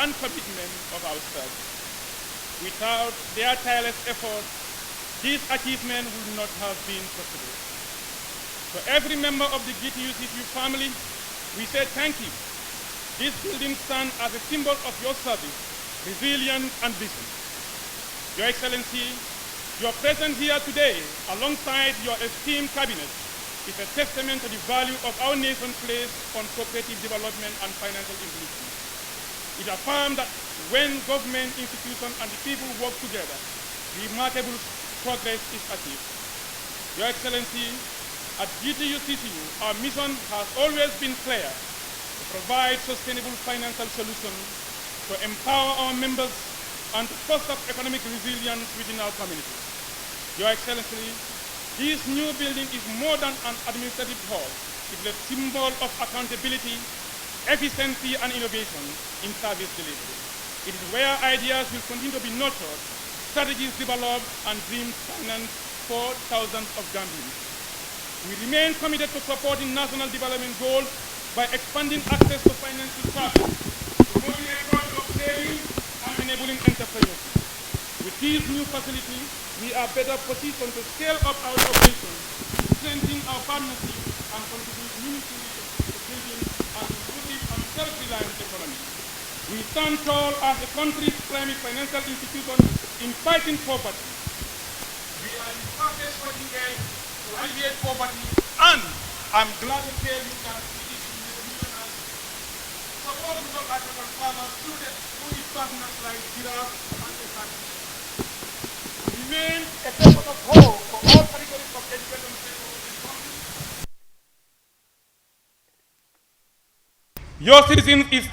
and commitment of our staff. Without their tireless effort, this achievement would not have been possible. To every member of the GTUCCU family, we say thank you. This building stands as a symbol of your service, resilience, and vision. Your Excellency, your presence here today, alongside your esteemed cabinet, is a testament to the value of our nation's place on cooperative development and financial inclusion. It affirms that when government, institutions, and the people work together, remarkable progress is achieved. Your Excellency, at GTUCCU, our mission has always been clear: to provide sustainable financial solutions, to empower our members, and to foster economic resilience within our communities. Your Excellency, this new building is more than an administrative hall. It is a symbol of accountability, efficiency, and innovation in service delivery. It is where ideas will continue to be nurtured, strategies developed, and dreams financed for thousands of Gambians. We remain committed to supporting national development goals by expanding access to financial services, promoting a culture of saving, and enabling entrepreneurship. With these new facilities, we are better positioned to scale up our operations, strengthen our partnership, and contribute meaningfully to building an inclusive and self-reliant economy. We stand tall as the country's primary financial institution in fighting poverty. We are the fastest working edge to alleviate poverty, and I'm glad to tell you that it is millionaires support rural agricultural farmers through partners like Giraffe and Ekati. Remain a person of hope for all categories of education in this country.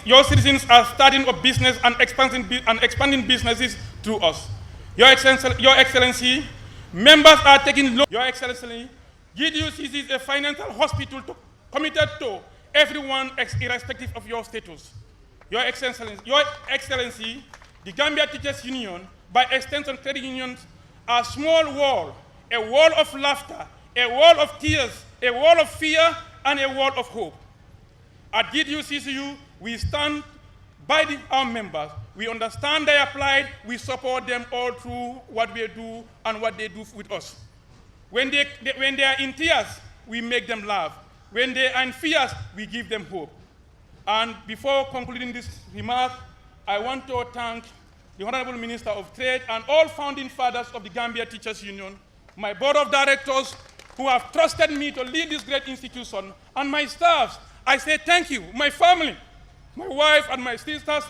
Your citizens are starting a business and expanding businesses through us. Your Excellency, members are taking loans. Your Excellency, GDUCC is a financial hospital committed to everyone irrespective of your status. Your Excellency, the Gambia Teachers Union, by extension credit unions, are a small wall, a wall of laughter, a wall of tears, a wall of fear, and a wall of hope. At GDUCCU, we stand by our members. We understand their plight. We support them all through what we do and what they do with us. When they are in tears, we make them laugh. When they are in fears, we give them hope. And before concluding this remark, I want to thank the Honorable Minister of Trade and all founding fathers of the Gambia Teachers Union, my board of directors who have trusted me to lead this great institution, and my staffs. I say thank you, my family, my wife and my sisters.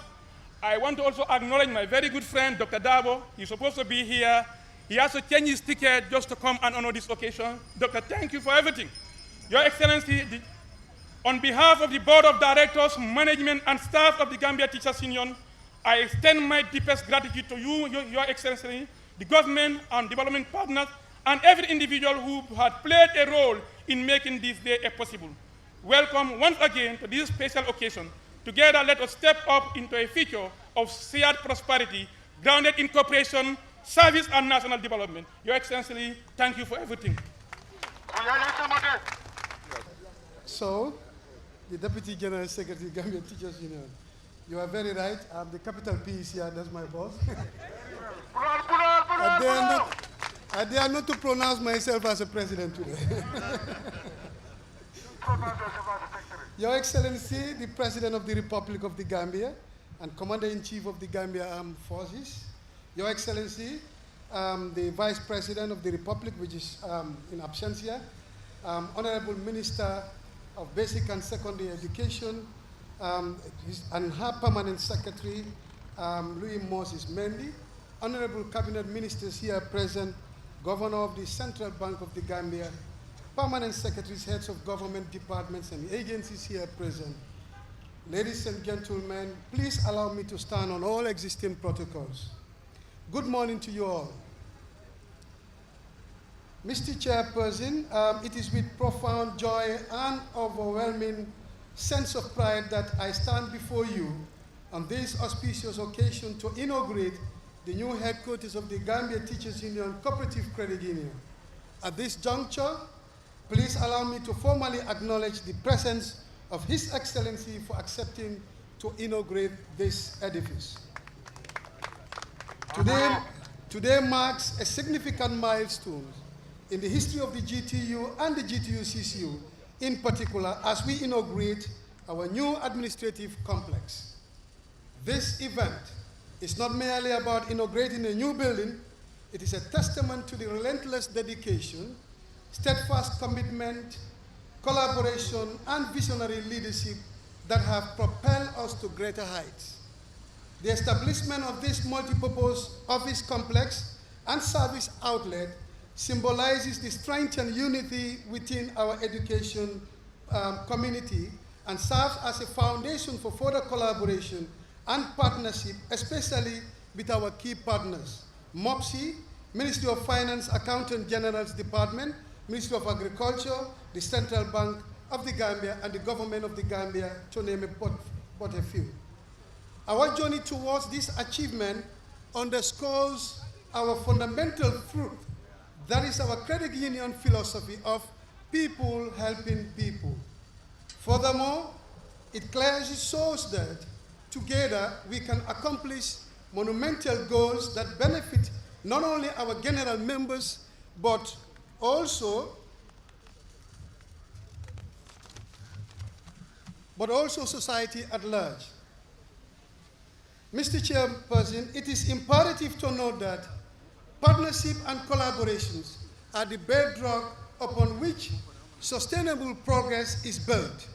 I want to also acknowledge my very good friend, Dr. Dabo. He's supposed to be here. He has to change his ticket just to come and honor this occasion. Doctor, thank you for everything. Your Excellency, on behalf of the board of directors, management, and staff of the Gambia Teachers Union, I extend my deepest gratitude to you, Your Excellency, the government and development partners, and every individual who had played a role in making this day possible. Welcome once again to this special occasion. Together, let us step up into a future of shared prosperity, grounded in cooperation, service, and national development. Your Excellency, thank you for everything. So, the Deputy General Secretary, Gambia Teachers Union, you are very right. The capital P is here, that's my boss. I dare not to pronounce myself as a president today. Your Excellency, the President of the Republic of the Gambia and Commander-in-Chief of the Gambia Armed Forces, Your Excellency, the Vice President of the Republic, which is in absentia, Honorable Minister of Basic and Secondary Education, and her Permanent Secretary, Louis Moses Mendy, Honorable Cabinet Ministers here present, Governor of the Central Bank of the Gambia, Permanent Secretaries, Heads of Government Departments and Agencies here present. Ladies and gentlemen, please allow me to stand on all existing protocols. Good morning to you all. Mr. Chairperson, it is with profound joy and overwhelming sense of pride that I stand before you on this auspicious occasion to inaugurate the new headquarters of the Gambia Teachers Union Cooperative Credit Union. At this juncture, please allow me to formally acknowledge the presence of His Excellency for accepting to inaugurate this edifice. Today marks a significant milestone in the history of the GTU and the GTU-CCU in particular as we inaugurate our new administrative complex. This event is not merely about inaugurating a new building, it is a testament to the relentless dedication, steadfast commitment, collaboration, and visionary leadership that have propelled us to greater heights. The establishment of this multi-purpose office complex and service outlet symbolizes the strength and unity within our education community and serves as a foundation for further collaboration and partnership, especially with our key partners, MOPSI, Ministry of Finance, Accountant General's Department, Ministry of Agriculture, the Central Bank of the Gambia, and the Government of the Gambia, to name but a few. Our journey towards this achievement underscores our fundamental truth, that is our credit union philosophy of people helping people. Furthermore, it clearly shows that together we can accomplish monumental goals that benefit not only our general members, but also society at large. Mr. Chairperson, it is imperative to note that partnership and collaborations are the bedrock upon which sustainable progress is built.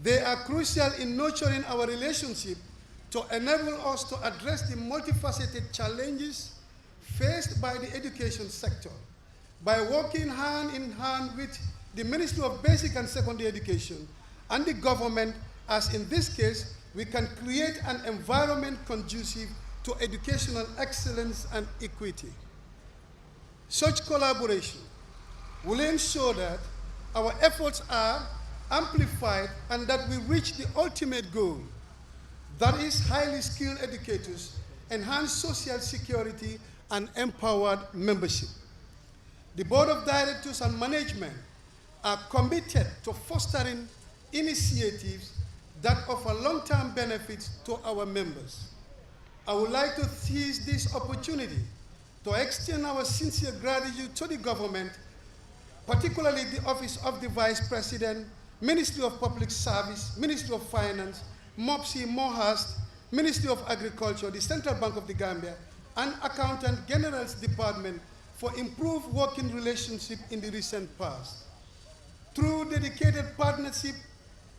They are crucial in nurturing our relationship to enable us to address the multifaceted challenges faced by the education sector. By working hand in hand with the Ministry of Basic and Secondary Education and the government, as in this case, we can create an environment conducive to educational excellence and equity. Such collaboration will ensure that our efforts are amplified and that we reach the ultimate goal, that is highly skilled educators, enhanced social security, and empowered membership. The Board of Directors and Management are committed to fostering initiatives that offer long-term benefits to our members. I would like to seize this opportunity to extend our sincere gratitude to the government, particularly the Office of the Vice President, Ministry of Public Service, Ministry of Finance, MOPSI, MOHAST, Ministry of Agriculture, the Central Bank of the Gambia, and Accountant General's Department for improved working relationship in the recent past. Through dedicated partnership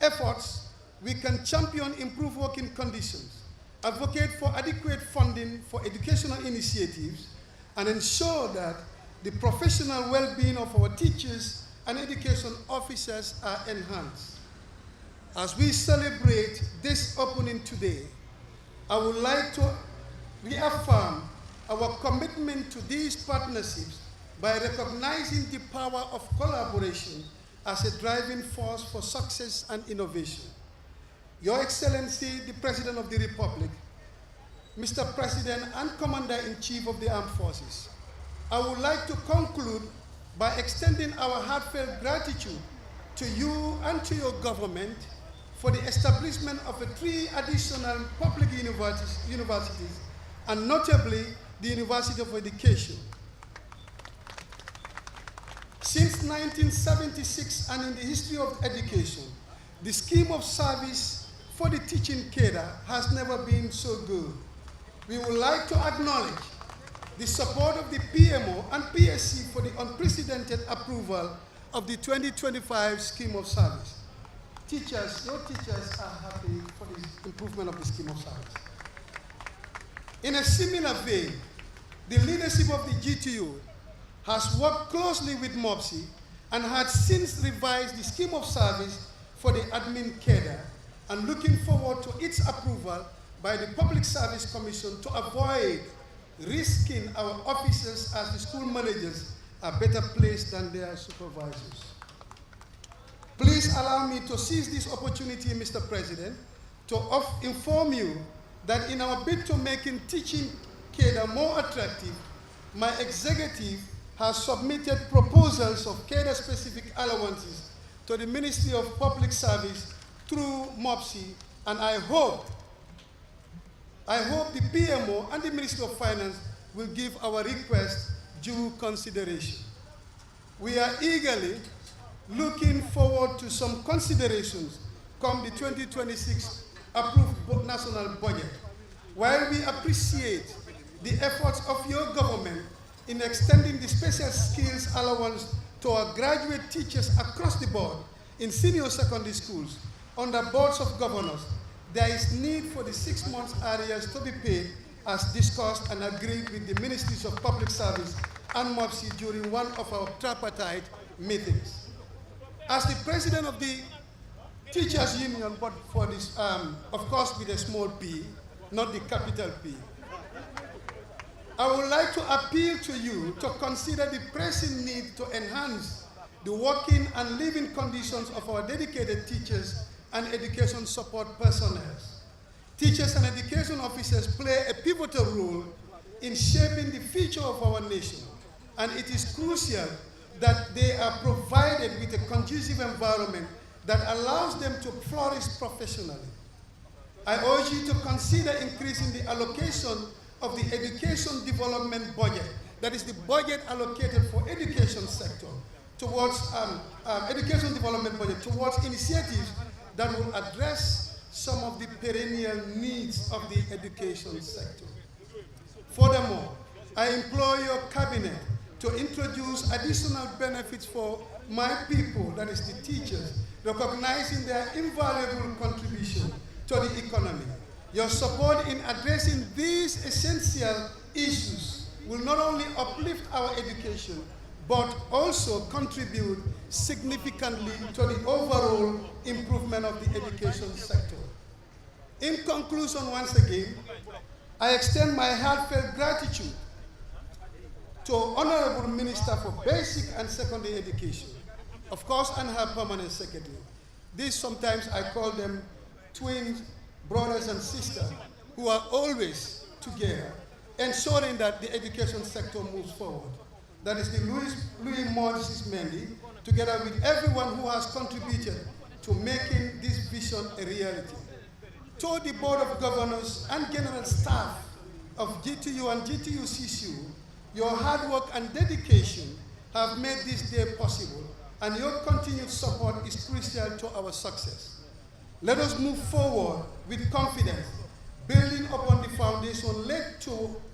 efforts, we can champion improved working conditions, advocate for adequate funding for educational initiatives, and ensure that the professional well-being of our teachers and education officers are enhanced. As we celebrate this opening today, I would like to reaffirm our commitment to these partnerships by recognizing the power of collaboration as a driving force for success and innovation. Your Excellency, the President of the Republic, Mr. President and Commander-in-Chief of the Armed Forces, I would like to conclude by extending our heartfelt gratitude to you and to your government for the establishment of 3 additional public universities, and notably the University of Education. Since 1976 and in the history of education, the scheme of service for the teaching cadre has never been so good. We would like to acknowledge the support of the PMO and PSC for the unprecedented approval of the 2025 scheme of service. Teachers, your teachers are happy for the improvement of the scheme of service. In a similar vein, the leadership of the GTU has worked closely with MOPSI and has since revised the scheme of service for the admin cadre and looking forward to its approval by the Public Service Commission to avoid risking our officers as the school managers are better placed than their supervisors. Please allow me to seize this opportunity, Mr. President, to inform you that in our bid to making teaching cadre more attractive, my executive has submitted proposals of cadre-specific allowances to the Ministry of Public Service through MOPSI And I hope the PMO and the Ministry of Finance will give our request due consideration. We are eagerly looking forward to some considerations come the 2026 approved national budget. While we appreciate the efforts of your government in extending the special skills allowance to our graduate teachers across the board in senior secondary schools under boards of governors, there is need for the 6 months arrears to be paid as discussed and agreed with the Ministries of Public Service and MOPSI during one of our tripartite meetings. As the president of the Teachers Union, but for this, of course with a small p, not the capital P, I would like to appeal to you to consider the pressing need to enhance the working and living conditions of our dedicated teachers and education support personnel. Teachers and education officers play a pivotal role in shaping the future of our nation, and it is crucial that they are provided with a conducive environment that allows them to flourish professionally. I urge you to consider increasing the allocation of the education development budget, that is the budget allocated for education sector, towards education development budget, towards initiatives that will address some of the perennial needs of the education sector. Furthermore, I implore your cabinet to introduce additional benefits for my people, that is the teachers, recognizing their invaluable contribution to the economy. Your support in addressing these essential issues will not only uplift our education, but also contribute significantly to the overall improvement of the education sector. In conclusion, once again, I extend my heartfelt gratitude to Honorable Minister for Basic and Secondary Education, of course, and her permanent secretary. These sometimes I call them twin brothers and sisters who are always together, ensuring that the education sector moves forward. That is the Louis Moses Mendy, together with everyone who has contributed to making this vision a reality. To the Board of Governors and General Staff of GTU and GTU CCU, your hard work and dedication have made this day possible, and your continued support is crucial to our success. Let us move forward with confidence, building upon the foundation laid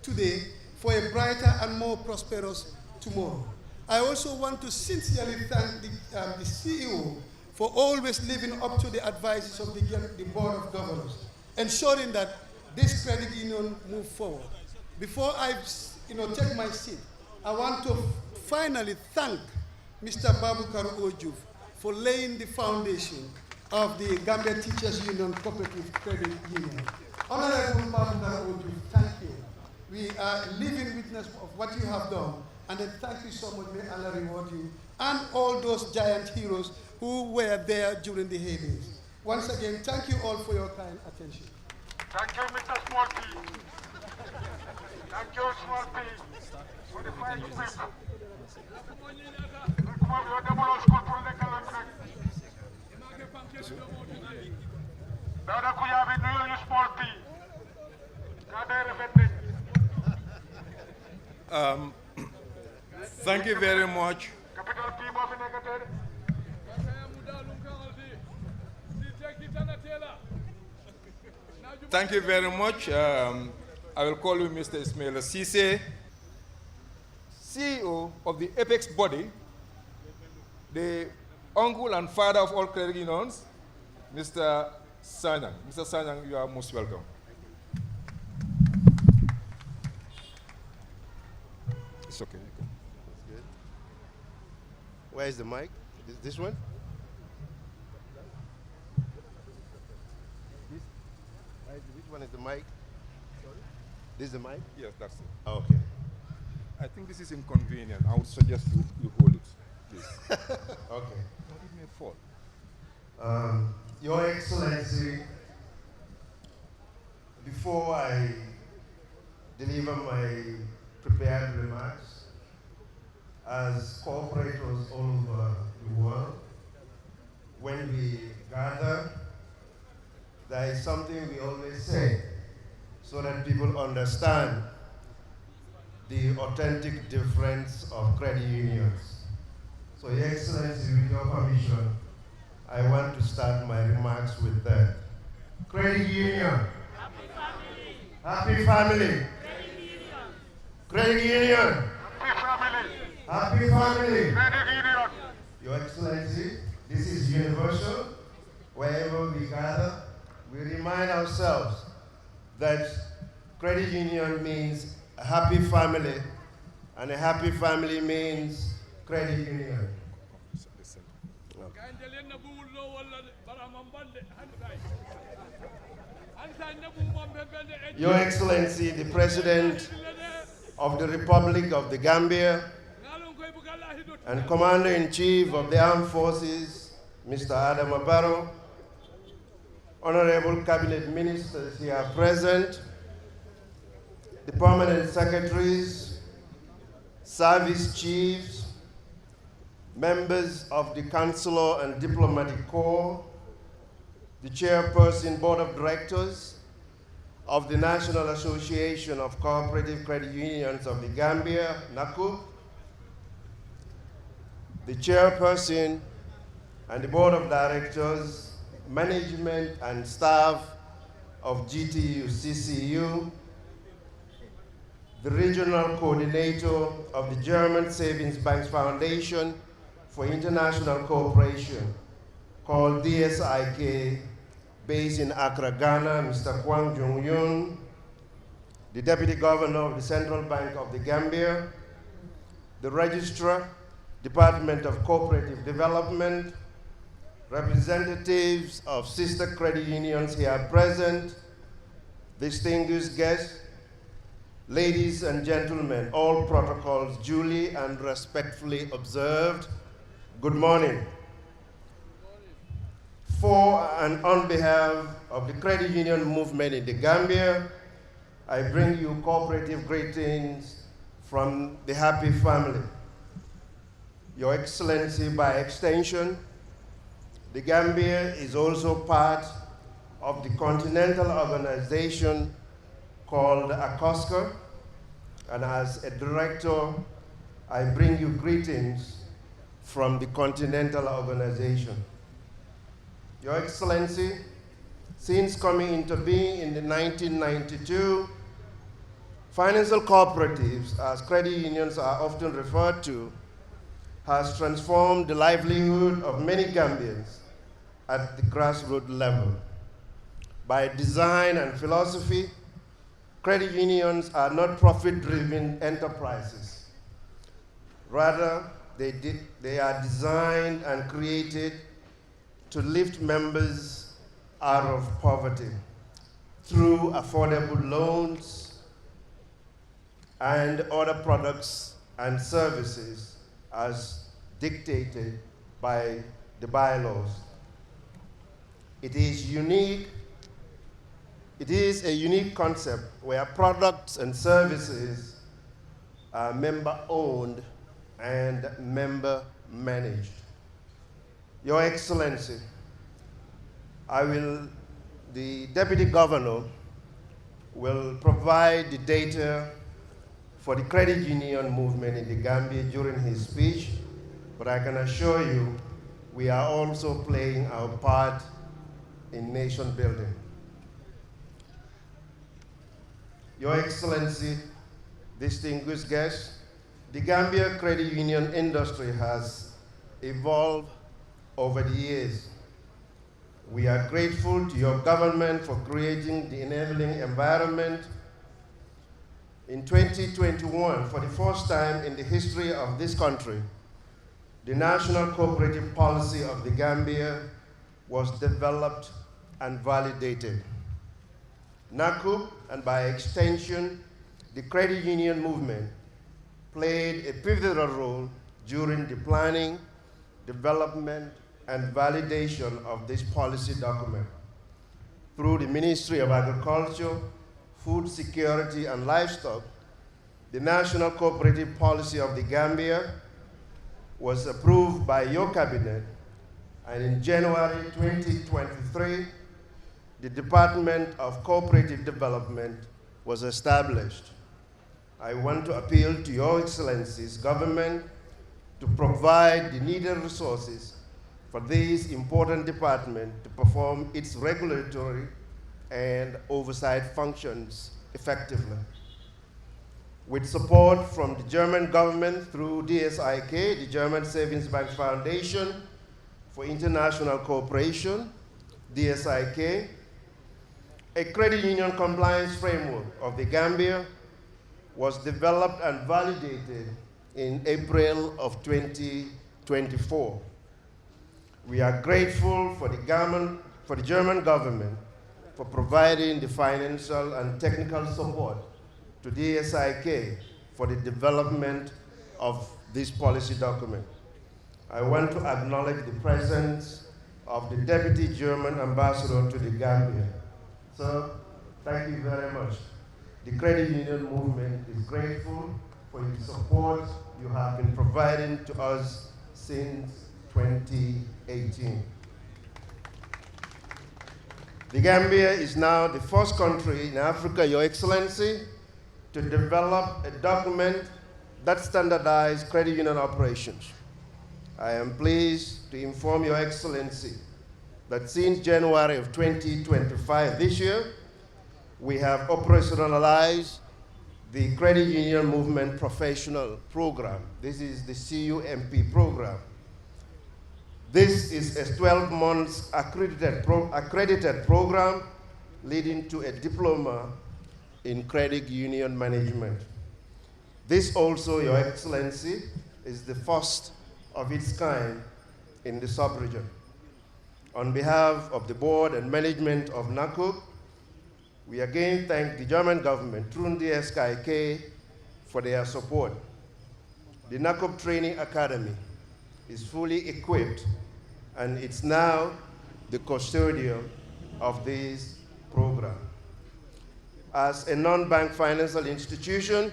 today for a brighter and more prosperous tomorrow. I also want to sincerely thank the CEO for always living up to the advices of the Board of Governors, ensuring that this credit union move forward. Before I take my seat, I want to finally thank Mr. Babukar Ojuf for laying the foundation of the Gambia Teachers Union Cooperative Credit Union. Honorable Babukar Ojuf, thank you. We are living witness of what you have done, and then thank you so much. May Allah reward you and all those giant heroes who were there during the heydays. Once again, thank you all for your kind attention. Thank you, Mr. Small P. Thank you, Small P, for the fine speech. Dada Kuyabi, do you Small P? Thank you very much. Capital P, negative. Thank you very much. I will call you Mr. Ismail Cisse, CEO of the apex body, the uncle and father of all credit unions, Mr. Sanyang. Mr. Sanyang, you are most welcome. It's okay. That's good. Where is the mic? This one? Which one is the mic? Sorry? This is the mic? Yes, that's it. Oh, okay. I think this is inconvenient. I would suggest you hold it, please. Okay. It may fall. Your Excellency, before I deliver my prepared remarks, as cooperators all over the world, when we gather there is something we always say so that people understand the authentic difference of credit unions. So, Your Excellency, with your permission, I want to start my remarks with that. Credit union. Happy family. Credit union. Happy family. Your Excellency, this is universal. Wherever we gather, we remind ourselves that credit union means a happy family, and a happy family means credit union. Your Excellency, the President of the Republic of the Gambia and Commander-in-Chief of the Armed Forces, Mr. Adam Barrow, Honorable Cabinet Ministers here present, the Permanent Secretaries, Service Chiefs, members of the Consular and Diplomatic Corps, the Chairperson Board of Directors of the National Association of Cooperative Credit Unions of the Gambia, NACU, the Chairperson and the Board of Directors, management and staff of GTU CCU, the Regional Coordinator of the German Savings Banks Foundation for International Cooperation, called DSIK, based in Accra, Ghana, Mr. Kwang Jung-Yun, the Deputy Governor of the Central Bank of the Gambia, the Registrar, Department of Cooperative Development, representatives of sister credit unions here present, distinguished guests, ladies and gentlemen, all protocols duly and respectfully observed. Good morning. For and on behalf of the credit union movement in the Gambia, I bring you cooperative greetings from the happy family. Your Excellency, by extension, the Gambia is also part of the continental organization called ACOSCA, and as a director, I bring you greetings from the continental organization. Your Excellency, since coming into being in the 1992, financial cooperatives, as credit unions are often referred to, has transformed the livelihood of many Gambians at the grassroots level. By design and philosophy, credit unions are not profit-driven enterprises. Rather, they are designed and created to lift members out of poverty through affordable loans and other products and services as dictated by the bylaws. It is a unique concept where products and services are member-owned and member-managed. Your Excellency, the Deputy Governor will provide the data for the credit union movement in the Gambia during his speech, but I can assure you we are also playing our part in nation building. Your Excellency, distinguished guests, the Gambia credit union industry has evolved over the years. We are grateful to your government for creating the enabling environment. In 2021, for the first time in the history of this country, the National Cooperative Policy of the Gambia was developed and validated. NACU, and by extension, the credit union movement, played a pivotal role during the planning, development, and validation of this policy document. Through the Ministry of Agriculture, Food Security and Livestock, the National Cooperative Policy of the Gambia was approved by your cabinet, and in January 2023, the Department of Cooperative Development was established. I want to appeal to Your Excellency's government to provide the needed resources for this important department to perform its regulatory and oversight functions effectively. With support from the German government through DSIK, the German Savings Bank Foundation for International Cooperation, DSIK, a credit union compliance framework of the Gambia was developed and validated in April of 2024. We are grateful for the German government for providing the financial and technical support to DSIK for the development of this policy document. I want to acknowledge the presence of the Deputy German Ambassador to the Gambia. Sir, thank you very much. The credit union movement is grateful for the support you have been providing to us since 2018. The Gambia is now the first country in Africa, Your Excellency, to develop a document that standardizes credit union operations. I am pleased to inform Your Excellency that since January of 2025 this year, we have operationalized the Credit Union Movement Professional Program. This is the CUMP program. This is a 12 months accredited program leading to a diploma in credit union management. This also, Your Excellency, is the first of its kind in the sub-region. On behalf of the board and management of NACOB, we again thank the German government through the DSIK for their support. The NACOB Training Academy is fully equipped and it's now the custodian of this program. As a non-bank financial institution,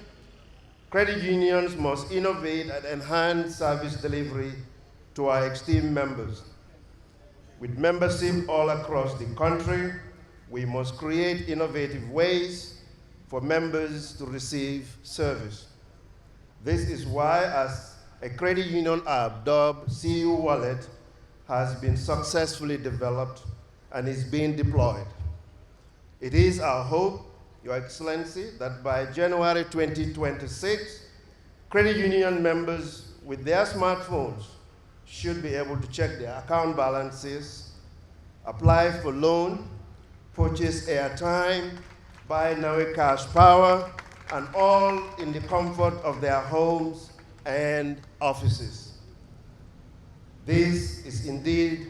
credit unions must innovate and enhance service delivery to our esteemed members. With membership all across the country, we must create innovative ways for members to receive service. This is why, as a credit union app dubbed CU Wallet has been successfully developed and is being deployed. It is our hope, Your Excellency, that by January 2026, credit union members with their smartphones should be able to check their account balances, apply for loan, purchase airtime, buy now cash power, and all in the comfort of their homes and offices. This is indeed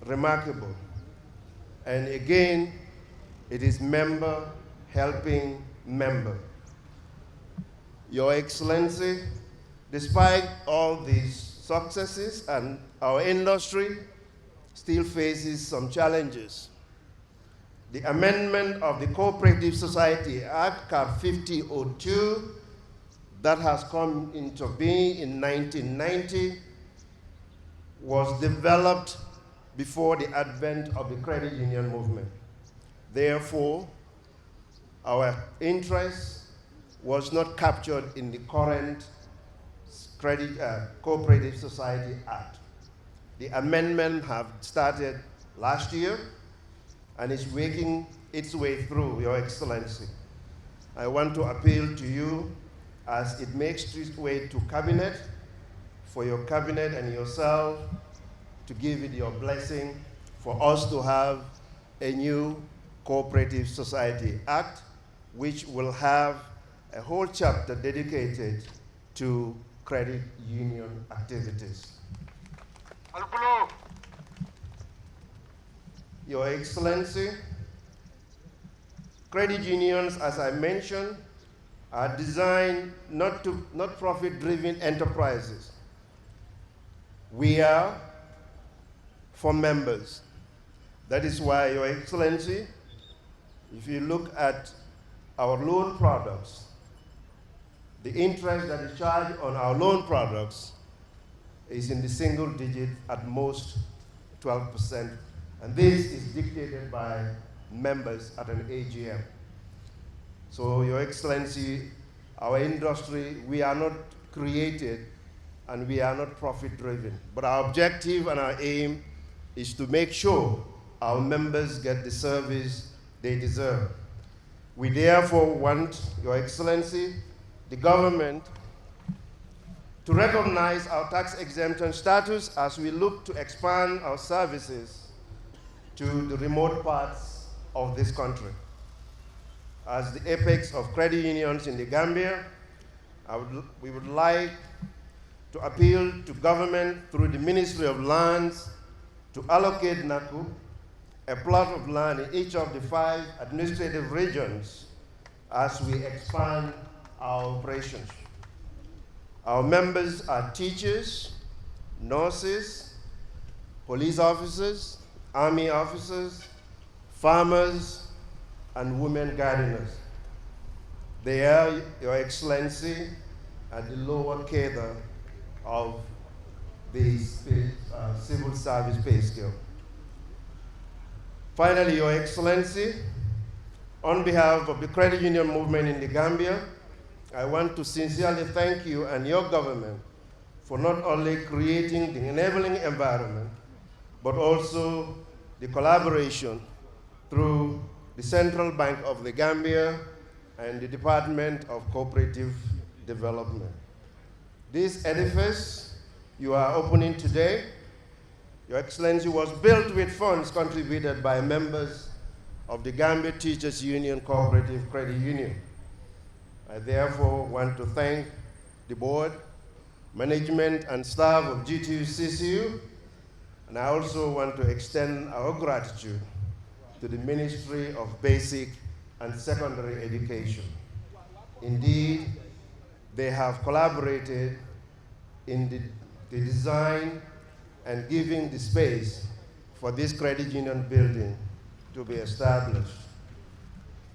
remarkable. And again, it is member helping member. Your Excellency, despite all these successes, and our industry still faces some challenges. The amendment of the Cooperative Society Act, CAP 5002, that has come into being in 1990, was developed before the advent of the credit union movement. Therefore, our interest was not captured in the current Cooperative Society Act. The amendment have started last year and is working its way through, Your Excellency. I want to appeal to you as it makes its way to Cabinet, for your Cabinet and yourself to give it your blessing for us to have a new Cooperative Society Act, which will have a whole chapter dedicated to credit union activities. Your Excellency, credit unions, as I mentioned, are designed not profit-driven enterprises. We are for members. That is why, Your Excellency, if you look at our loan products, the interest that is charged on our loan products is in the single digit, at most 12%. And this is dictated by members at an AGM. So, Your Excellency, our industry, we are not created and we are not profit-driven. But our objective and our aim is to make sure our members get the service they deserve. We therefore want, Your Excellency, the government to recognize our tax exemption status as we look to expand our services to the remote parts of this country. As the apex of credit unions in the Gambia, we would like to appeal to government through the Ministry of Lands to allocate NACU a plot of land in each of the 5 administrative regions as we expand our operations. Our members are teachers, nurses, police officers, army officers, farmers, and women gardeners. They are, Your Excellency, at the lower cadre of the civil service pay scale. Finally, Your Excellency, on behalf of the credit union movement in the Gambia, I want to sincerely thank you and your government for not only creating the enabling environment, but also the collaboration through the Central Bank of the Gambia and the Department of Cooperative Development. This edifice you are opening today, Your Excellency, was built with funds contributed by members of the Gambia Teachers Union Cooperative Credit Union. I therefore want to thank the board, management, and staff of GTU-CCU, and I also want to extend our gratitude to the Ministry of Basic and Secondary Education. Indeed, they have collaborated in the design and giving the space for this credit union building to be established.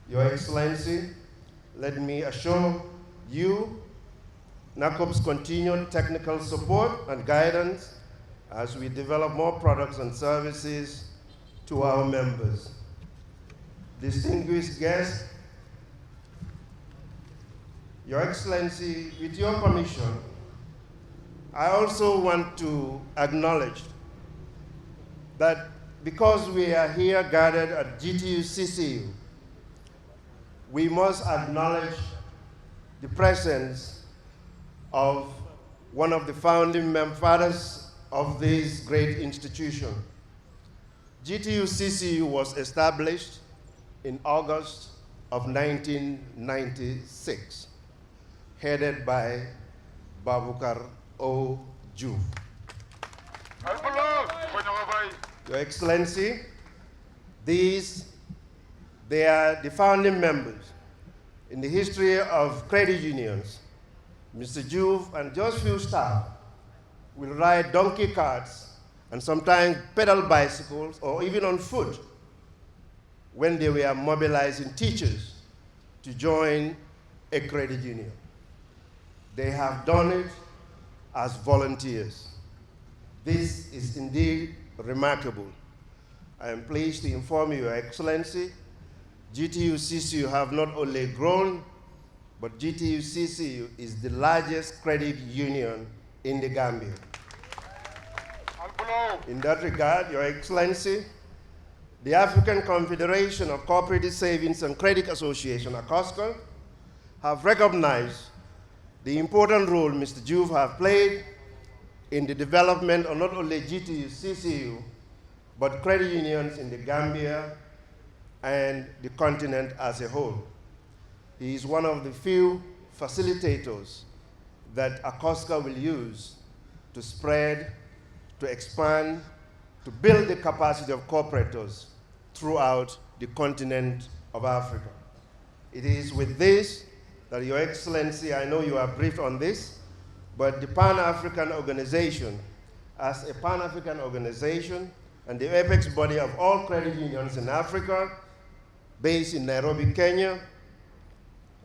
Your Excellency, let me assure you NACOP's continued technical support and guidance as we develop more products and services to our members. Distinguished guests, Your Excellency, with your permission, I also want to acknowledge that because we are here gathered at GTU-CCU, we must acknowledge the presence of one of the founding fathers of this great institution. GTU-CCU was established in August of 1996, headed by Babukar O. Juve. Your Excellency, they are the founding members in the history of credit unions. Mr. Juve and just few staff will ride donkey carts and sometimes pedal bicycles or even on foot when they were mobilizing teachers to join a credit union. They have done it as volunteers. This is indeed remarkable. I am pleased to inform you, Your Excellency, GTU-CCU have not only grown, but GTU-CCU is the largest credit union in the Gambia. In that regard, Your Excellency, the African Confederation of Cooperative Savings and Credit Association, ACOSCA, have recognized the important role Mr. Juve have played in the development of not only GTU-CCU, but credit unions in the Gambia and the continent as a whole. He is one of the few facilitators that ACOSCA will use to spread, to expand, to build the capacity of cooperators throughout the continent of Africa. It is with this that, Your Excellency, I know you are briefed on this, but the Pan-African Organization, as a Pan-African organization and the apex body of all credit unions in Africa, based in Nairobi, Kenya,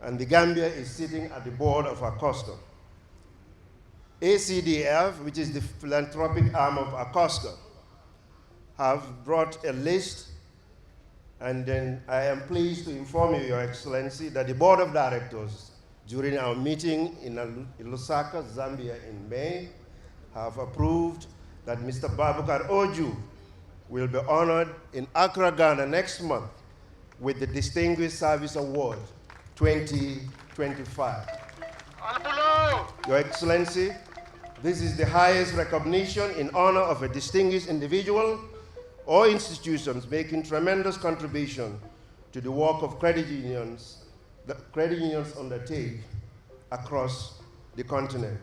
and the Gambia is sitting at the board of ACOSCA. ACDF, which is the philanthropic arm of ACOSCA, have brought a list And then I am pleased to inform you, Your Excellency, that the Board of Directors, during our meeting in Lusaka, Zambia in May, have approved that Mr. Babukar Oju will be honored in Accra, Ghana next month with the Distinguished Service Award 2025. Your Excellency, this is the highest recognition in honor of a distinguished individual or institutions making tremendous contribution to the work of credit unions that credit unions undertake across the continent.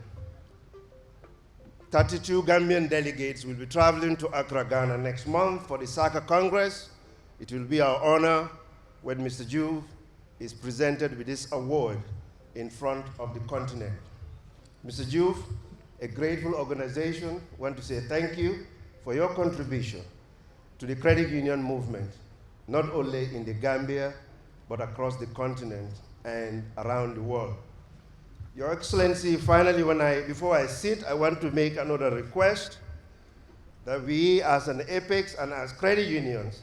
32 Gambian delegates will be traveling to Accra, Ghana next month for the SACA Congress. It will be our honor when Mr. Juve is presented with this award in front of the continent. Mr. Juve, a grateful organization, want to say thank you for your contribution to the credit union movement, not only in the Gambia, but across the continent and around the world. Your Excellency, finally, before I sit, I want to make another request that we as an apex and as credit unions,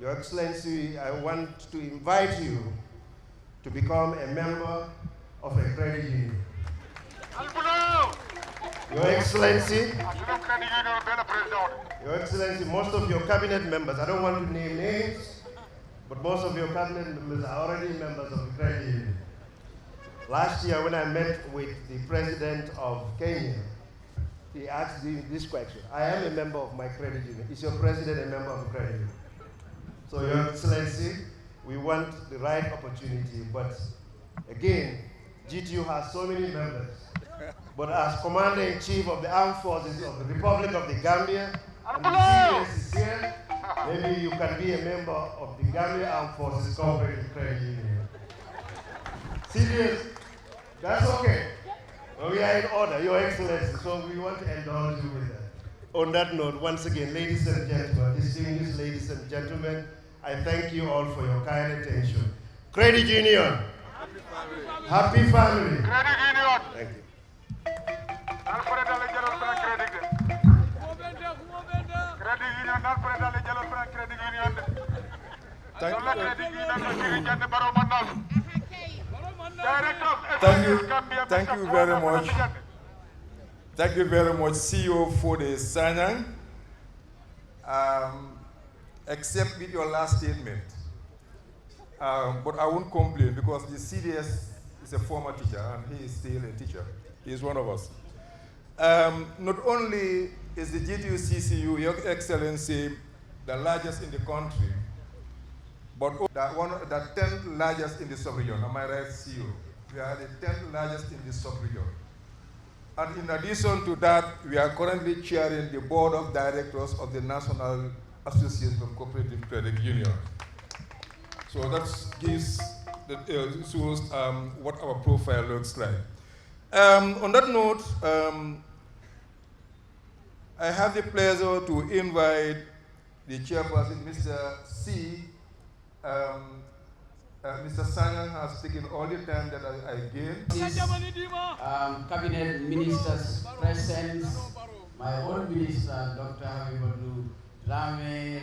Your Excellency, I want to invite you to become a member of a credit union. Your Excellency, most of your cabinet members, I don't want to name names, but most of your cabinet members are already members of the credit union. Last year when I met with the president of Kenya, he asked me this question. I am a member of my credit union. Is your president a member of the credit union? So Your Excellency, we want the right opportunity, but again, GTU has so many members. But as Commander-in-Chief of the Armed Forces of the Republic of the Gambia, and the CDS is here, maybe you can be a member of the Gambia Armed Forces Cooperative Credit Union. CDS, that's okay. Well, we are in order, Your Excellency, so we want to indulge you with that. On that note, once again, ladies and gentlemen, distinguished ladies and gentlemen, I thank you all for your kind attention. Credit Union. Happy family. Credit Union. Thank you. Thank you very much. Thank you very much, CEO for the Sanyang. Except with your last statement. But I won't complain because the CDS is a former teacher and he is still a teacher. He is one of us. Not only is the GTU-CCU, Your Excellency, the largest in the country, but the 10th largest in the sub-region. Am I right, CEO? We are the 10th largest in the sub-region. And in addition to that, we are currently chairing the board of directors of the National Association of Cooperative Credit Union. So that shows what our profile looks like. On that note, I have the pleasure to invite the chairperson, Mr. C. Mr. Sanyang has taken all the time that I gave. Cabinet ministers present, my own minister, Dr. Habibatu Rame,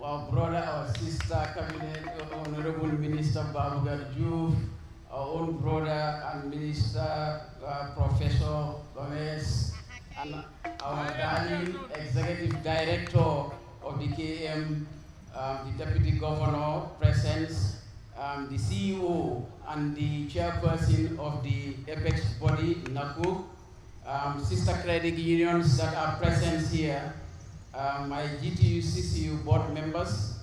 our brother, our sister, Cabinet Honorable Minister Babukar Juve, our own brother and Minister Professor Gomez, and our darling Executive Director of the KM, the Deputy Governor present, the CEO and the Chairperson of the Apex body, NACU, sister credit unions that are present here, my GTU CCU board members,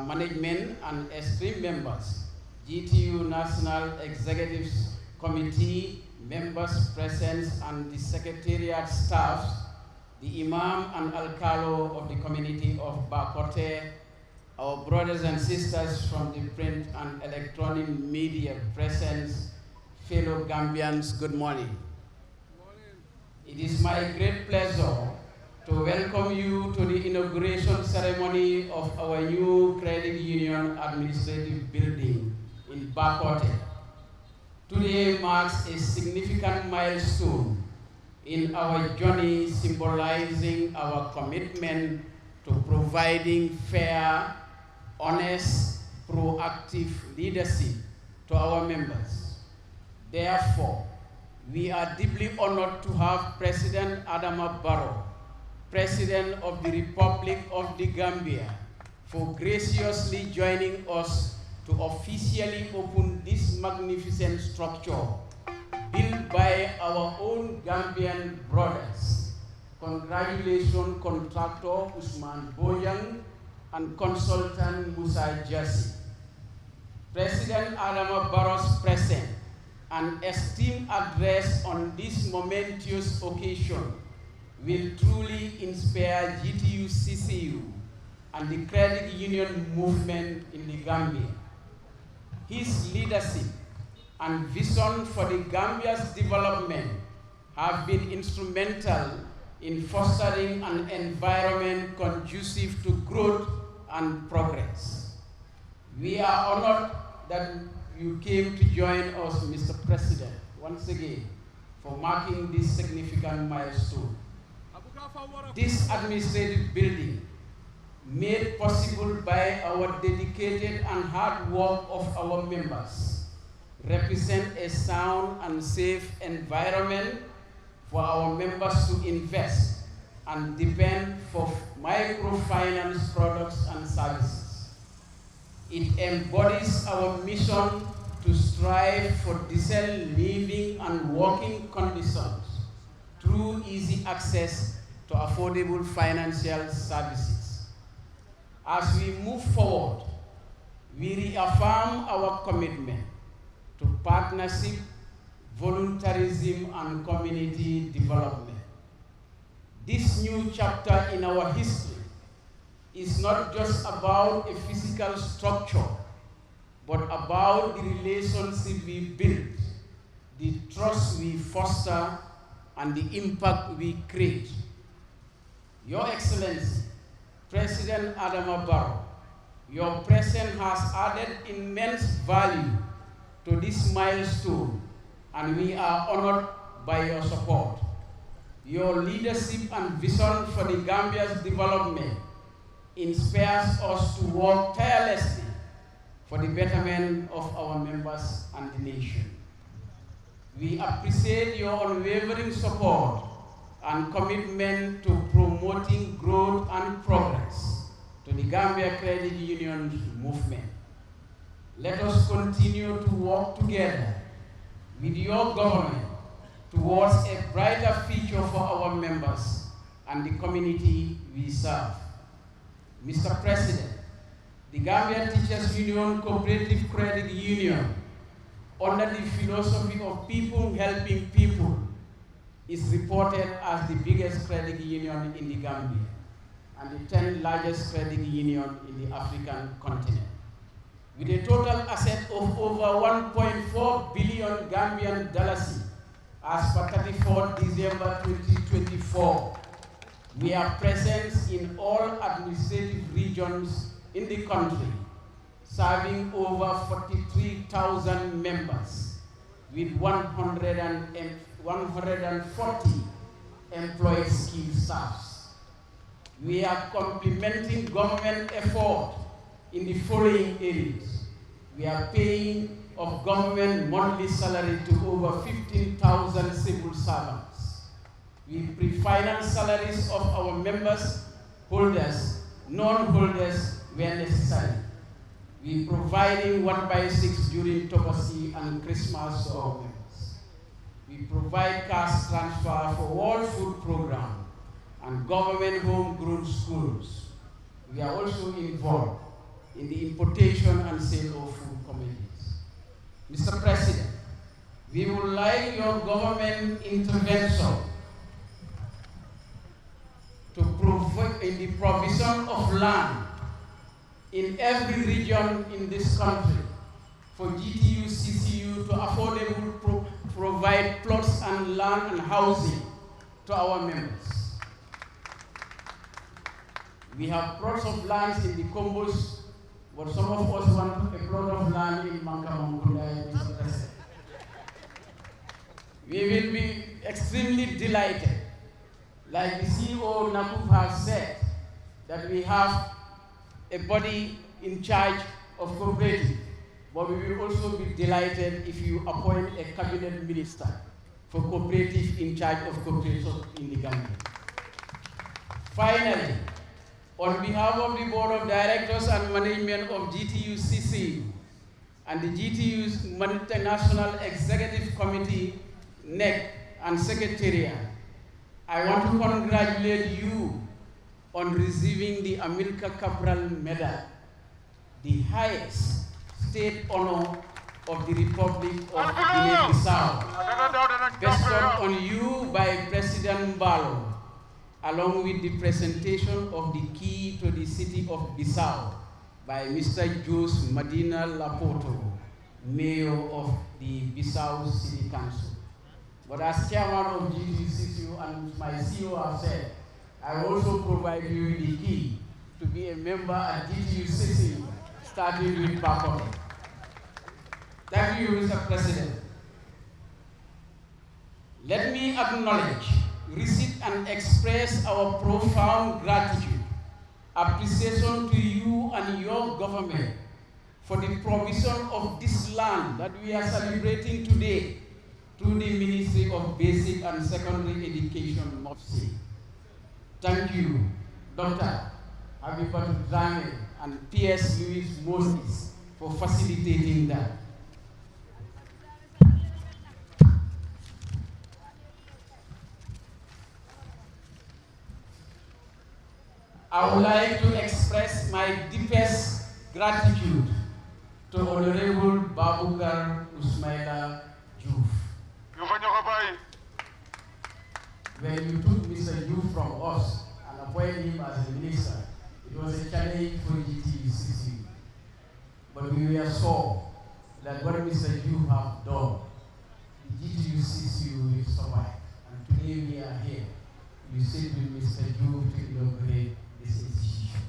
management and extreme members, GTU National Executives Committee members present and the secretariat staff, the Imam and Alcalo of the community of Bakote, our brothers and sisters from the print and electronic media present, fellow Gambians, good morning. It is my great pleasure to welcome you to the inauguration ceremony of our new credit union administrative building in Bakote. Today marks a significant milestone in our journey, symbolizing our commitment to providing fair, honest, proactive leadership to our members. Therefore, we are deeply honored to have President Adama Barrow, President of the Republic of the Gambia, for graciously joining us to officially open this magnificent structure built by our own Gambian brothers. Congratulations, contractor Usman Boyang and consultant Musa Jassi. President Adama Barrow's present and esteemed address on this momentous occasion will truly inspire GTU CCU and the credit union movement in the Gambia. His leadership and vision for the Gambia's development have been instrumental in fostering an environment conducive to growth and progress. We are honored that you came to join us, Mr. President, once again, for marking this significant milestone. This administrative building, made possible by our dedicated and hard work of our members, represent a sound and safe environment for our members to invest and depend for microfinance products and services. It embodies our mission to strive for decent living and working conditions through easy access to affordable financial services. As we move forward, we reaffirm our commitment to partnership, voluntarism, and community development. This new chapter in our history is not just about a physical structure, but about the relationship we build, the trust we foster, and the impact we create. Your Excellency, President Adama Barrow, your presence has added immense value to this milestone, and we are honored by your support. Your leadership and vision for the Gambia's development inspires us to work tirelessly for the betterment of our members and the nation. We appreciate your unwavering support and commitment to promoting growth and progress to the Gambia Credit Union movement. Let us continue to work together with your government towards a brighter future for our members and the community we serve. Mr. President, the Gambia Teachers Union Cooperative Credit Union, under the philosophy of people helping people, is reported as the biggest credit union in the Gambia and the 10th largest credit union in the African continent. With a total asset of over 1.4 billion Gambian dollars as per 34 December 2024, we are present in all administrative regions in the country, serving over 43,000 members with 140 employed skilled staffs. We are complementing government effort in the following areas. We are paying of government monthly salary to over 15,000 civil servants. We pre-finance salaries of our members, holders, non-holders where necessary. We providing 1/6 during Tokosi and Christmas to our members. We provide cash transfer for World Food Program and government homegrown schools. We are also involved in the importation and sale of food commodities. Mr. President, we would like your government intervention to provide in the provision of land in every region in this country for GTU, CCU to affordably provide plots and land and housing to our members. We have plots of land in the Combos, but some of us want a plot of land in Mankamangunda, Mr. President. We will be extremely delighted, like the CEO Nakuf has said, that we have a body in charge of cooperative, but we will also be delighted if you appoint a cabinet minister for cooperative in charge of cooperation in the Gambia. Finally, on behalf of the Board of Directors and Management of GTU-CCU and the GTU's National Executive Committee, NEC, and Secretariat, I want to congratulate you on receiving the Amilcar Cabral Medal, the highest state honor of the Republic of Guinea-Bissau, bestowed on you by President Mbalo, along with the presentation of the key to the city of Bissau by Mr. Jose Medina Laporto, Mayor of the Bissau City Council. But as chairman of GTCCU and my CEO have said, I also provide you with the key to be a member at GTCCU, starting with Bakoto. Thank you, Mr. President. Let me acknowledge, receive and express our profound gratitude, appreciation to you and your government for the provision of this land that we are celebrating today through the Ministry of Basic and Secondary Education, MOPSI. Thank you, Dr. Habibatu Drame and P.S. Louis Moses for facilitating that. I would like to express my deepest gratitude to Honorable Babukar Usmaila Juf. When you took Mr. Juf from us and appointed him as a minister, it was a challenge for GTUCC. But we were sure that what Mr. Juf have done, the GTUCC will survive. And today we are here. You sit with Mr. Juf to inaugurate this institution.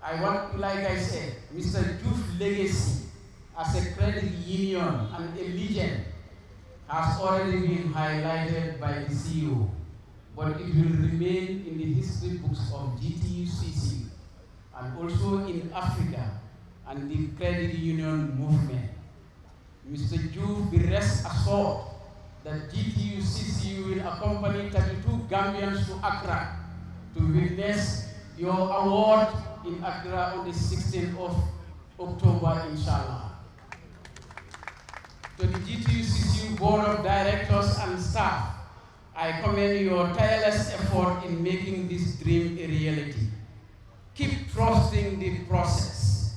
I want, like I said, Mr. Juf's legacy as a credit union and a legend has already been highlighted by the CEO, but it will remain in the history books of GTUCC and also in Africa and the credit union movement. Mr. Juf, be rest assured that GTUCC will accompany 32 Gambians to Accra to witness your award in Accra on the 16th of October, inshallah. To the GTUCC Board of Directors and staff, I commend your tireless effort in making this dream a reality. Keep trusting the process.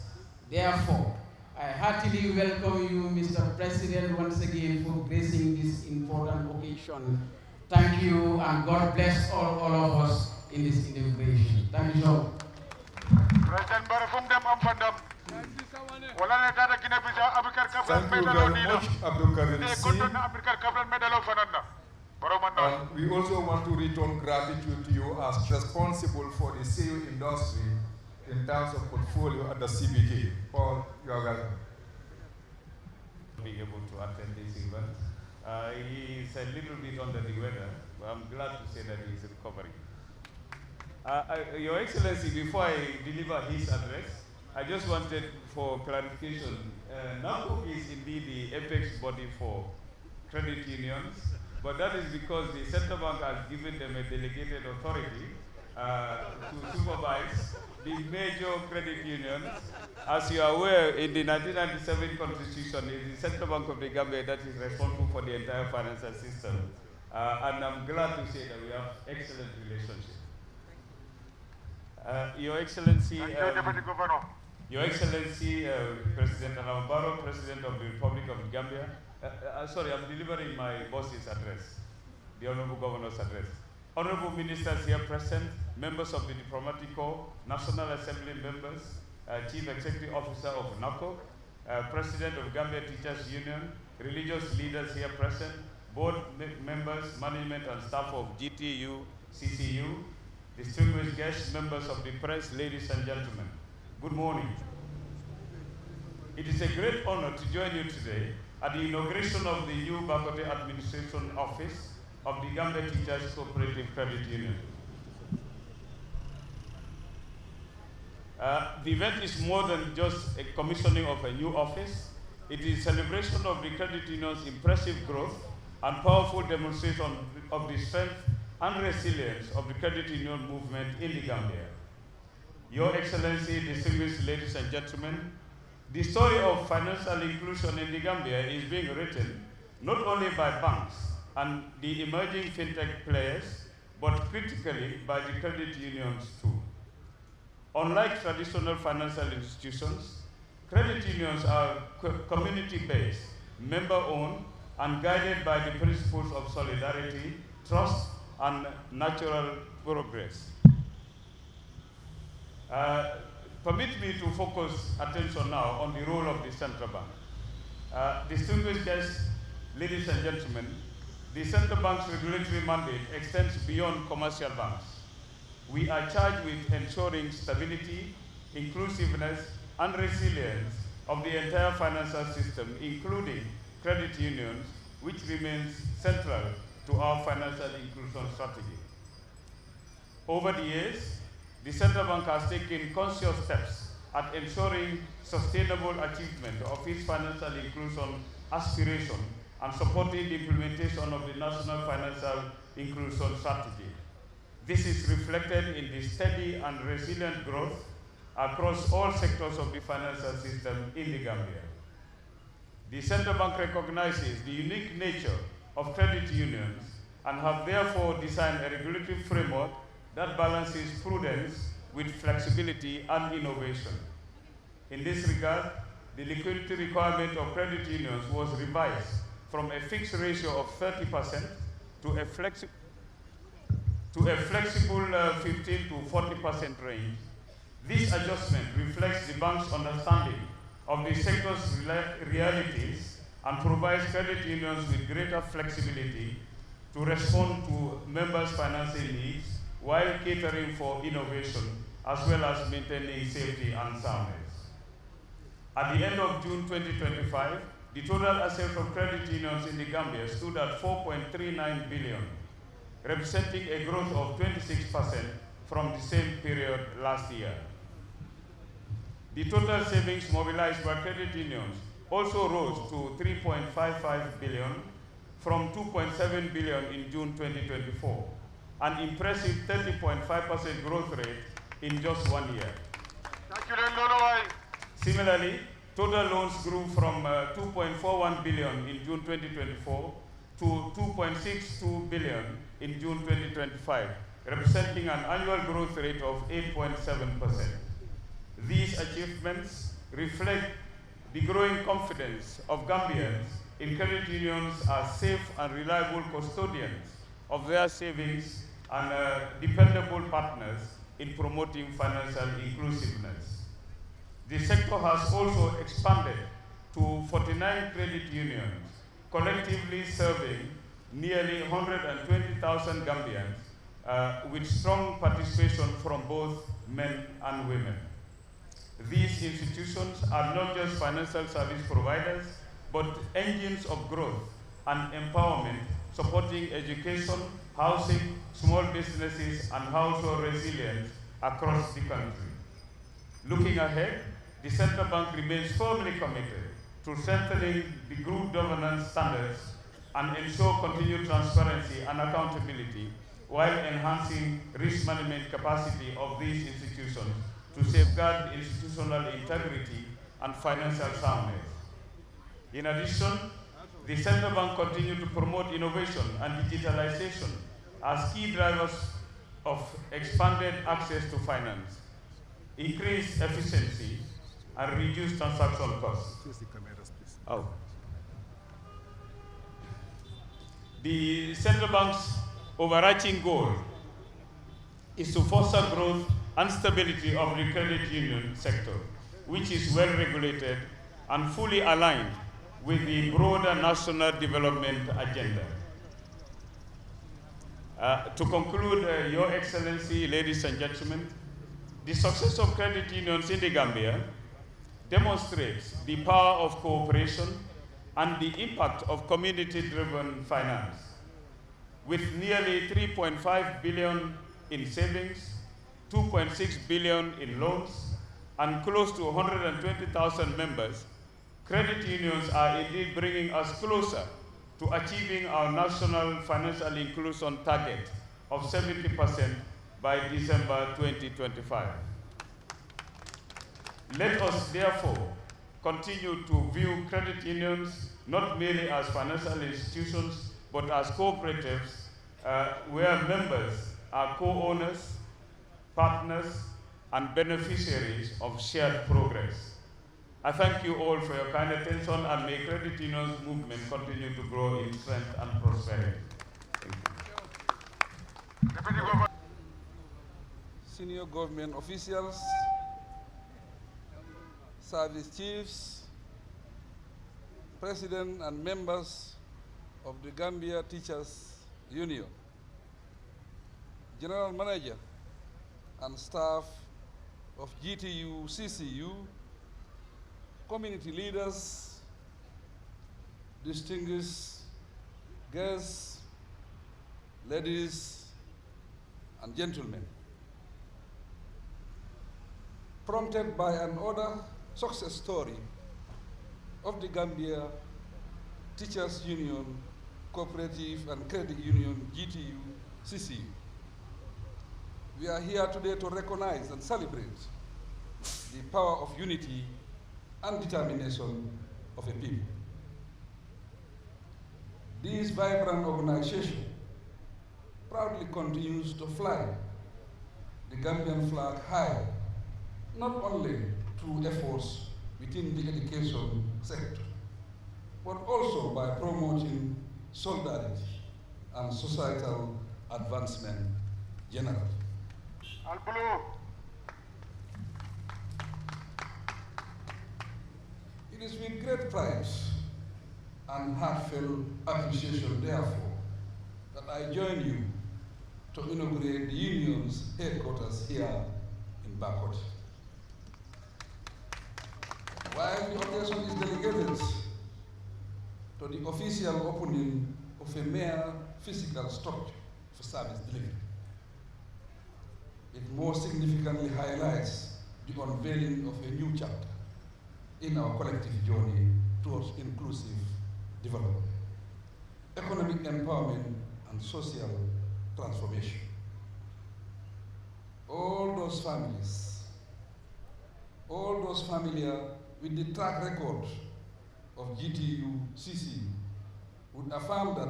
Therefore, I heartily welcome you, Mr. President, once again for gracing this important occasion. Thank you, and God bless all of us in this inauguration. Thank you so much. President Barafumdem Amfandam. Wala tata Guinea Bissau Abukar Cabral medal Thank you very much, Abukar medal fananda. And we also want to return gratitude to you as responsible for the CU industry in terms of portfolio at the CBG. Paul, you are welcome. Being able to attend this event. He is a little bit under the weather, but I'm glad to say that he is recovering. Your Excellency, before I deliver his address, I just wanted for clarification. NACOC is indeed the apex body for credit unions, but that is because the central bank has given them a delegated authority to supervise the major credit unions. As you are aware, in the 1997 Constitution, it is the Central Bank of the Gambia that is responsible for the entire financial system. And I'm glad to say that we have excellent relationship. Your Excellency, President Anambaro, President of the Republic of Gambia. Sorry, I'm delivering my boss's address, the Honorable Governor's address. Honorable Ministers here present, members of the Diplomatic Corps, National Assembly members, Chief Executive Officer of NACOC, President of Gambia Teachers Union, religious leaders here present, board members, management and staff of GTU, CCU, distinguished guests, members of the press, ladies and gentlemen, good morning. It is a great honor to join you today at the inauguration of the new Bakote Administration Office of the Gambia Teachers Cooperative Credit Union. The event is more than just a commissioning of a new office. It is a celebration of the credit union's impressive growth and powerful demonstration of the strength and resilience of the credit union movement in the Gambia. Your Excellency, distinguished ladies and gentlemen, the story of financial inclusion in the Gambia is being written not only by banks and the emerging fintech players, but critically by the credit unions too. Unlike traditional financial institutions, credit unions are community-based, member-owned, and guided by the principles of solidarity, trust, and natural progress. Permit me to focus attention now on the role of the central bank. Distinguished guests, ladies and gentlemen, the central bank's regulatory mandate extends beyond commercial banks. We are charged with ensuring stability, inclusiveness, and resilience of the entire financial system, including credit unions, which remains central to our financial inclusion strategy. Over the years, the central bank has taken conscious steps at ensuring sustainable achievement of its financial inclusion aspiration and supporting the implementation of the national financial inclusion strategy. This is reflected in the steady and resilient growth across all sectors of the financial system in the Gambia. The central bank recognizes the unique nature of credit unions and have therefore designed a regulatory framework that balances prudence with flexibility and innovation. In this regard, the liquidity requirement of credit unions was revised from a fixed ratio of 30% to a flexible 15 to 40% range. This adjustment reflects the bank's understanding of the sector's realities and provides credit unions with greater flexibility to respond to members' financing needs while catering for innovation as well as maintaining safety and soundness. At the end of June 2025, the total assets of credit unions in the Gambia stood at 4.39 billion, representing a growth of 26% from the same period last year. The total savings mobilized by credit unions also rose to 3.55 billion from 2.7 billion in June 2024, an impressive 30.5% growth rate in just 1 year. Similarly, total loans grew from 2.41 billion in June 2024 to 2.62 billion in June 2025, representing an annual growth rate of 8.7%. These achievements reflect the growing confidence of Gambians in credit unions as safe and reliable custodians of their savings and dependable partners in promoting financial inclusiveness. The sector has also expanded to 49 credit unions, collectively serving nearly 120,000 Gambians with strong participation from both men and women. These institutions are not just financial service providers, but engines of growth and empowerment, supporting education, housing, small businesses, and household resilience across the country. Looking ahead, the central bank remains firmly committed to strengthening the group governance standards and ensure continued transparency and accountability while enhancing risk management capacity of these institutions to safeguard institutional integrity and financial soundness. In addition, the central bank continues to promote innovation and digitalization as key drivers of expanded access to finance, increased efficiency, and reduced transaction costs. The central bank's overarching goal is to foster growth and stability of the credit union sector, which is well regulated and fully aligned with the broader national development agenda. To conclude, Your Excellency, ladies and gentlemen, the success of credit unions in the Gambia demonstrates the power of cooperation and the impact of community-driven finance. With nearly 3.5 billion in savings, 2.6 billion in loans, and close to 120,000 members, credit unions are indeed bringing us closer to achieving our national financial inclusion target of 70% by December 2025. Let us therefore continue to view credit unions not merely as financial institutions, but as cooperatives where members are co-owners, partners, and beneficiaries of shared progress. I thank you all for your kind attention, and may credit unions movement continue to grow in strength and prosperity. Thank you. Senior government officials, service chiefs, president and members of the Gambia Teachers Union, general manager and staff of GTU, CCU, community leaders, distinguished guests, ladies and gentlemen. Prompted by another success story of the Gambia Teachers Union, Cooperative and Credit Union, GTU, CCU, we are here today to recognize and celebrate the power of unity and determination of a people. This vibrant organization proudly continues to fly the Gambian flag high, not only through efforts within the education sector, but also by promoting solidarity and societal advancement generally. It is with great pride and heartfelt appreciation, therefore, that I join you to inaugurate the union's headquarters here in Bakot. While the occasion is delegated to the official opening of a mere physical structure for service delivery, it more significantly highlights the unveiling of a new chapter in our collective journey towards inclusive development, economic empowerment, and social transformation. All those families, all those familiar with the track record of GTU CCU would affirm that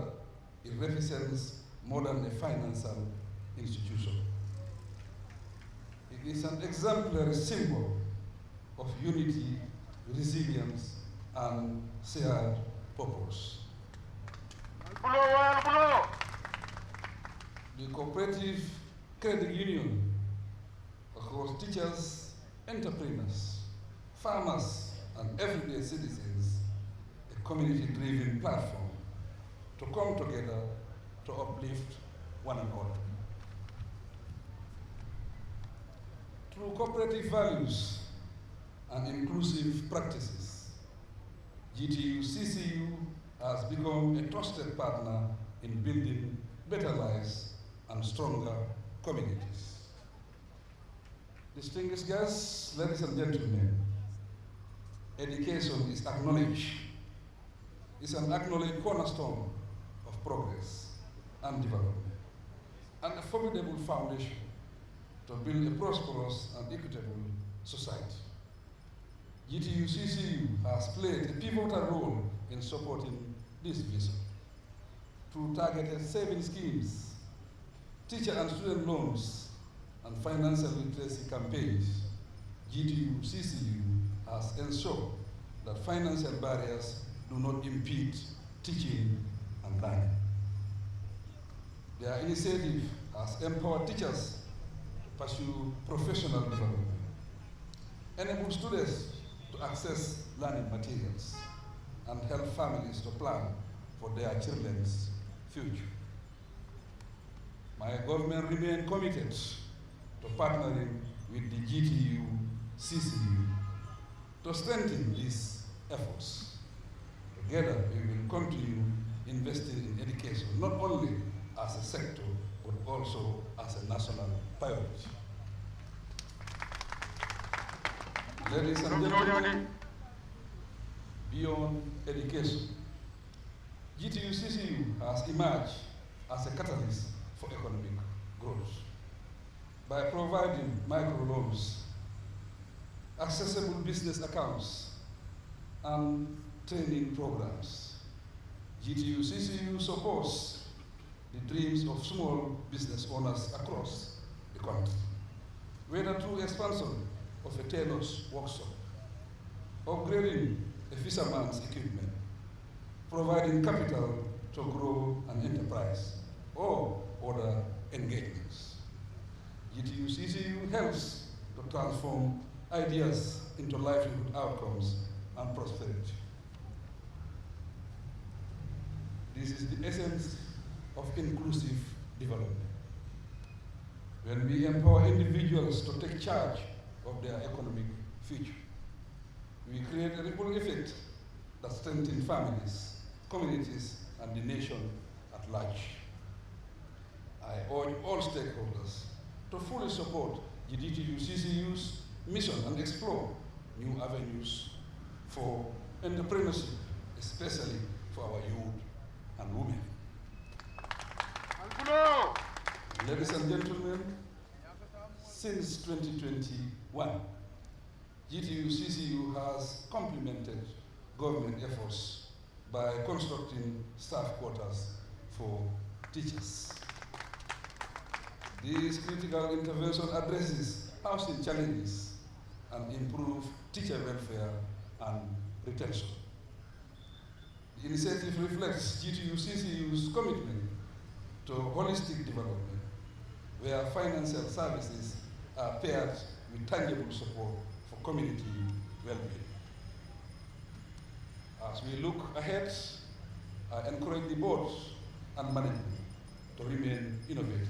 it represents more than a financial institution. It is an exemplary symbol of unity, resilience, and shared purpose. The Cooperative Credit Union, across teachers, entrepreneurs, farmers, and everyday citizens, a community-driven platform to come together to uplift one another. Through cooperative values and inclusive practices, GTU CCU has become a trusted partner in building better lives and stronger communities. Distinguished guests, ladies and gentlemen, education is acknowledged. It's an acknowledged cornerstone of progress and development, and a formidable foundation to build a prosperous and equitable society. GTU CCU has played a pivotal role in supporting this vision through targeted saving schemes, teacher and student loans, and financial literacy campaigns. GTU CCU has ensured that financial barriers do not impede teaching and learning. Their initiative has empowered teachers to pursue professional development, enable students to access learning materials, and help families to plan for their children's future. My government remains committed to partnering with the GTU CCU to strengthen these efforts. Together, we will continue investing in education, not only as a sector, but also as a national priority. Ladies and gentlemen, beyond education, GTU-CCU has emerged as a catalyst for economic growth by providing microloans, accessible business accounts, and training programs. GTU-CCU supports the dreams of small business owners across the country, whether through expansion of a tailor's workshop, upgrading a fisherman's equipment, providing capital to grow an enterprise, or other engagements. GTU-CCU helps to transform ideas into livelihood outcomes and prosperity. This is the essence of inclusive development. When we empower individuals to take charge of their economic future, we create a ripple effect that strengthens families, communities, and the nation at large. I urge all stakeholders to fully support the GTU-CCU's mission and explore new avenues for entrepreneurship, especially for our youth and women. Ladies and gentlemen, since 2021, GTU-CCU has complemented government efforts by constructing staff quarters for teachers. This critical intervention addresses housing challenges and improves teacher welfare and retention. The initiative reflects GTU-CCU's commitment to holistic development, where financial services are paired with tangible support for community well-being. As we look ahead, I encourage the board and management to remain innovative.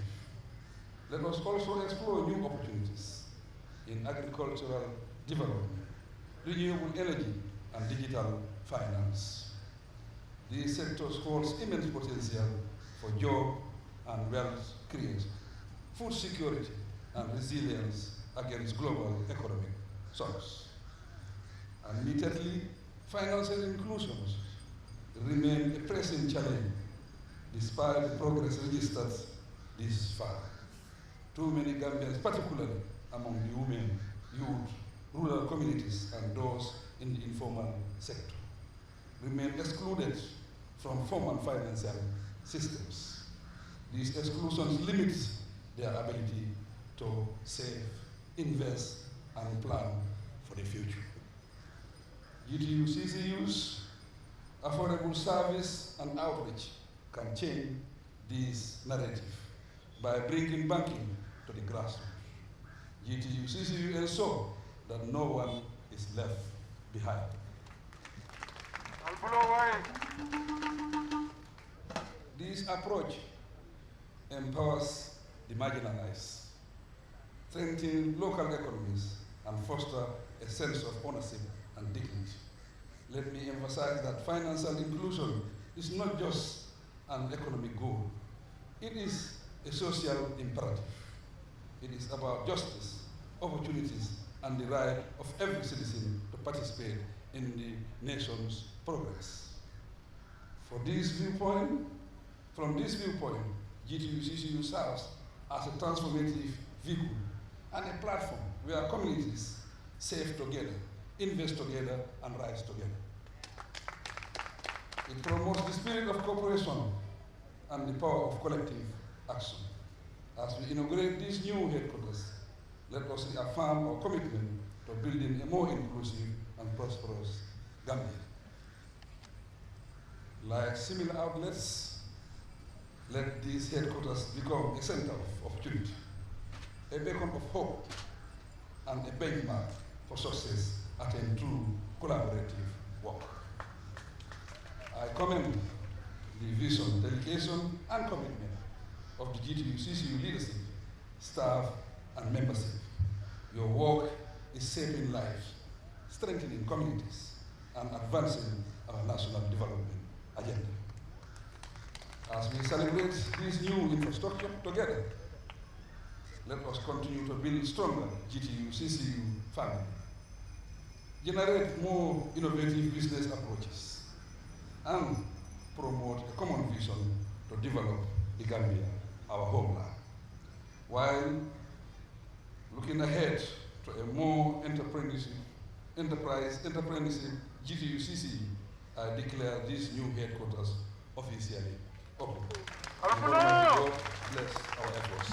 Let us also explore new opportunities in agricultural development, renewable energy, and digital finance. These sectors hold immense potential for job and wealth creation, food security, and resilience against global economic shocks. Admittedly, financial inclusion remain a pressing challenge despite the progress registered this far. Too many Gambians, particularly among the women, youth, rural communities, and those in the informal sector, remain excluded from formal financial systems. These exclusions limit their ability to save, invest, and plan for the future. GTU-CCU's affordable service and outreach can change this narrative by bringing banking to the grassroots. GTU-CCU ensure that no one is left behind. This approach empowers the marginalized, strengthens local economies, and fosters a sense of ownership and dignity. Let me emphasize that financial inclusion is not just an economic goal. It is a social imperative. It is about justice, opportunities, and the right of every citizen to participate in the nation's progress. From this viewpoint, GTU-CCU serves as a transformative vehicle and a platform where communities save together, invest together, and rise together. It promotes the spirit of cooperation and the power of collective action. As we inaugurate these new headquarters, let us reaffirm our commitment to building a more inclusive and prosperous Gambia. Like similar outlets, let these headquarters become a center of opportunity, a beacon of hope, and a benchmark for success attained through collaborative work. I commend the vision, dedication, and commitment of the GTU-CCU leadership, staff, and membership. Your work is shaping lives, strengthening communities, and advancing our national development agenda. As we celebrate this new infrastructure together, let us continue to build stronger GTU-CCU family. generate more innovative business approaches, and promote a common vision to develop the Gambia, our homeland, while looking ahead to a more entrepreneurship GTUCC, I declare these new headquarters officially open. God bless our efforts.